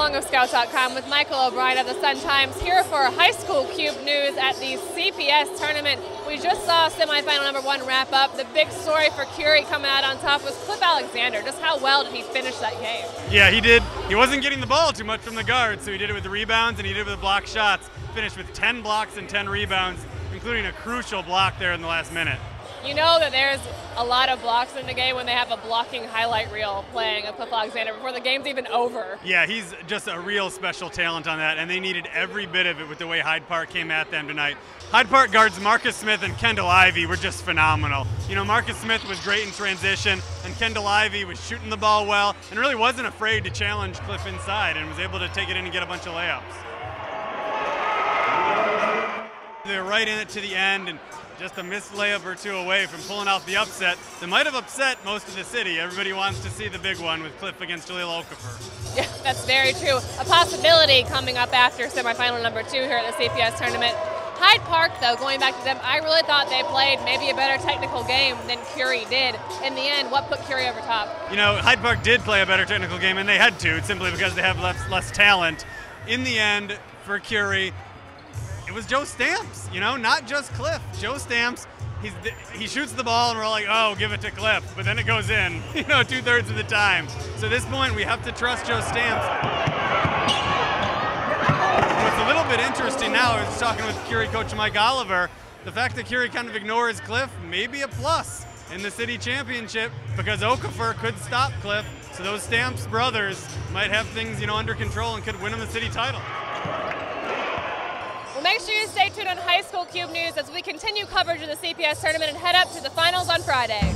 Long of Scout.com with Michael O'Brien of the Sun-Times here for High School Cube News at the CPS tournament. We just saw semifinal number 1 wrap up. The big story for Curie coming out on top was Cliff Alexander. Just how well did he finish that game? Yeah, he did. He wasn't getting the ball too much from the guards, so he did it with the rebounds and he did it with the block shots. Finished with 10 blocks and 10 rebounds, including a crucial block there in the last minute. You know that there's a lot of blocks in the game when they have a blocking highlight reel playing of Cliff Alexander before the game's even over. Yeah, he's just a real special talent on that, and they needed every bit of it with the way Hyde Park came at them tonight. Hyde Park guards Marcus Smith and Kendall Ivey were just phenomenal. You know, Marcus Smith was great in transition, and Kendall Ivey was shooting the ball well, and really wasn't afraid to challenge Cliff inside, and was able to take it in and get a bunch of layups. They were right in it to the end, and just a missed layup or two away from pulling out the upset that might have upset most of the city. Everybody wants to see the big one with Cliff against Jaleel Okafor. Yeah, that's very true. A possibility coming up after semifinal number 2 here at the CPS tournament. Hyde Park, though, going back to them, I really thought they played maybe a better technical game than Curie did. In the end, what put Curie over top? You know, Hyde Park did play a better technical game, and they had to, simply because they have less talent. In the end, for Curie, it was Joe Stamps, you know, not just Cliff. Joe Stamps, he shoots the ball and we're all like, oh, give it to Cliff, but then it goes in, you know, 2/3 of the time. So at this point, we have to trust Joe Stamps. What's a little bit interesting now is talking with Curie coach Mike Oliver, the fact that Curie kind of ignores Cliff may be a plus in the city championship because Okafor could stop Cliff. So those Stamps brothers might have things, you know, under control and could win them the city title. Make sure you stay tuned on High School Cube News as we continue coverage of the CPS tournament and head up to the finals on Friday.